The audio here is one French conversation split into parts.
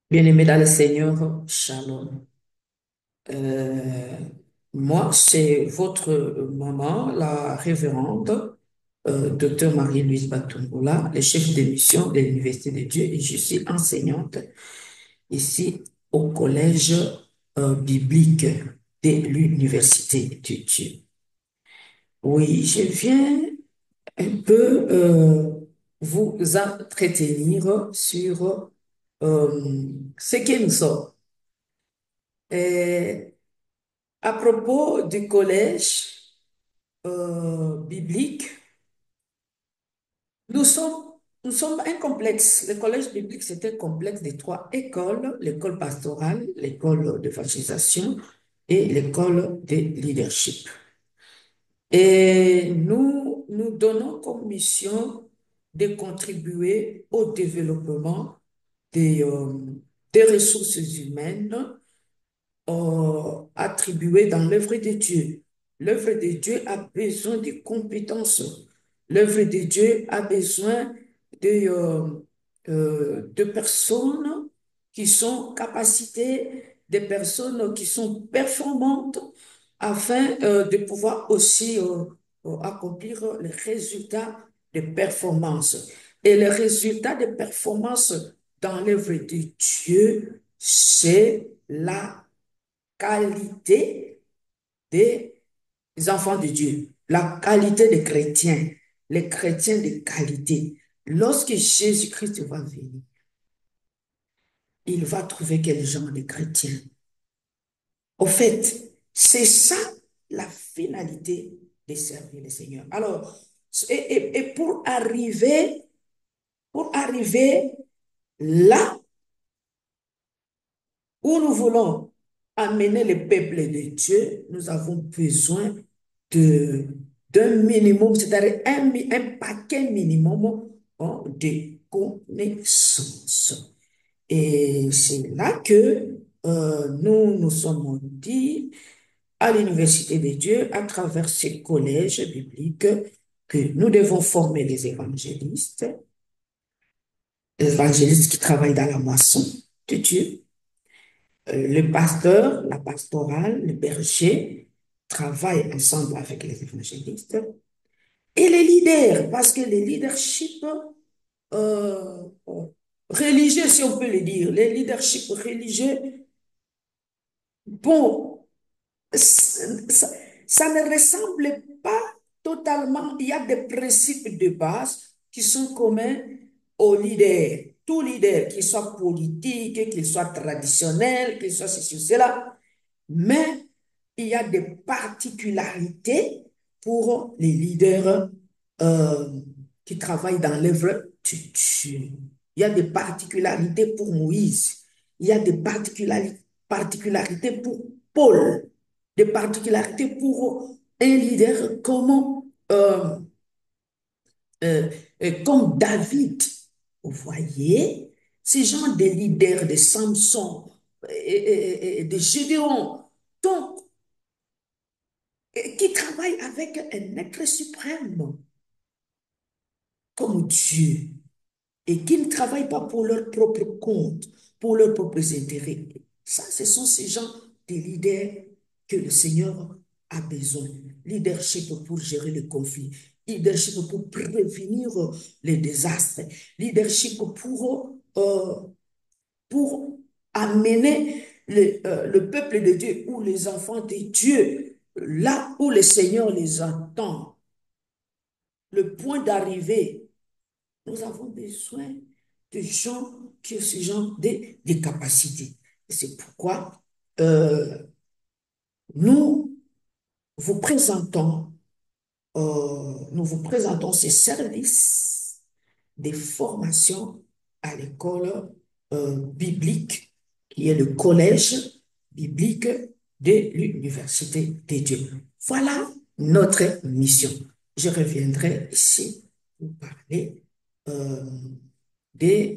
Bien-aimés dans le Seigneur, Shalom. Euh, Moi, c'est votre maman, la révérende docteur Marie-Louise Batumboula, le chef de mission de l'Université de Dieu, et je suis enseignante ici au collège biblique de l'Université de Dieu. Oui, je viens un peu vous entretenir sur ce que nous sommes. Et à propos du collège biblique, nous sommes, nous sommes un complexe. Le collège biblique, c'est un complexe de trois écoles, l'école pastorale, l'école d'évangélisation et l'école de leadership. Et nous donnons comme mission de contribuer au développement des des ressources humaines attribuées dans l'œuvre de Dieu. L'œuvre de Dieu a besoin de compétences. L'œuvre de Dieu a besoin de personnes qui sont capacitées, des personnes qui sont performantes afin de pouvoir aussi accomplir les résultats de performance. Et les résultats de performance dans l'œuvre de Dieu, c'est la qualité des enfants de Dieu, la qualité des chrétiens, les chrétiens de qualité. Lorsque Jésus-Christ va venir, il va trouver quel genre de chrétiens? Au fait, c'est ça la finalité de servir le Seigneur. Alors, et pour arriver là où nous voulons amener le peuple de Dieu, nous avons besoin de, d'un minimum, c'est-à-dire un paquet minimum de connaissances. Et c'est là que nous nous sommes dit à l'Université de Dieu, à travers ces collèges bibliques, que nous devons former les évangélistes qui travaillent dans la moisson de Dieu, le pasteur, la pastorale, le berger travaillent ensemble avec les évangélistes et les leaders, parce que le leadership euh, religieux, si on peut le dire, les leaderships religieux, bon, ça, ça ne ressemble pas totalement. Il y a des principes de base qui sont communs aux leaders. Tout leader, qu'il soit politique, qu'il soit traditionnel, qu'il soit ceci ou cela, mais il y a des particularités pour les leaders euh, qui travaillent dans l'œuvre de Dieu. Il y a des particularités pour Moïse. Il y a des particularités pour Paul. Des particularités pour un leader euh, comme David. Vous voyez, ces gens des leaders de Samson et de Gédéon. Donc, qui travaillent avec un être suprême comme Dieu et qui ne travaillent pas pour leur propre compte, pour leurs propres intérêts. Ça, ce sont ces gens, des leaders que le Seigneur a besoin. Leadership pour gérer les conflits, leadership pour prévenir les désastres, leadership pour amener le peuple de Dieu ou les enfants de Dieu là où le Seigneur les entend. Le point d'arrivée, nous avons besoin de gens qui ont ce genre de capacités. Et c'est pourquoi euh, nous nous vous présentons ces services des formations à l'école biblique, qui est le collège biblique de l'Université des Dieux. Voilà notre mission. Je reviendrai ici pour parler euh, des,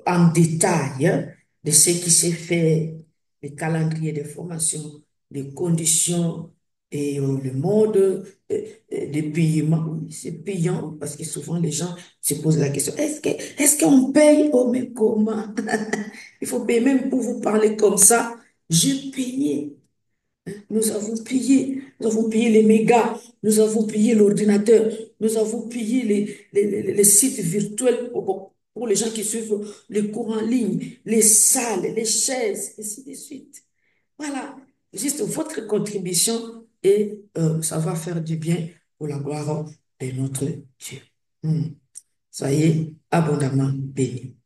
en détail de ce qui s'est fait, les calendriers de formation, les conditions Et le mode de paiement, oui, c'est payant parce que souvent les gens se posent la question, est-ce qu'on paye? Oh, mais comment? Il faut payer même pour vous parler comme ça. J'ai payé. Nous avons payé les mégas, nous avons payé l'ordinateur, nous avons payé les sites virtuels pour les gens qui suivent les cours en ligne, les salles, les chaises, et ainsi de suite. Voilà, juste votre contribution et ça va faire du bien pour la gloire de notre Dieu. Hmm. Soyez abondamment bénis.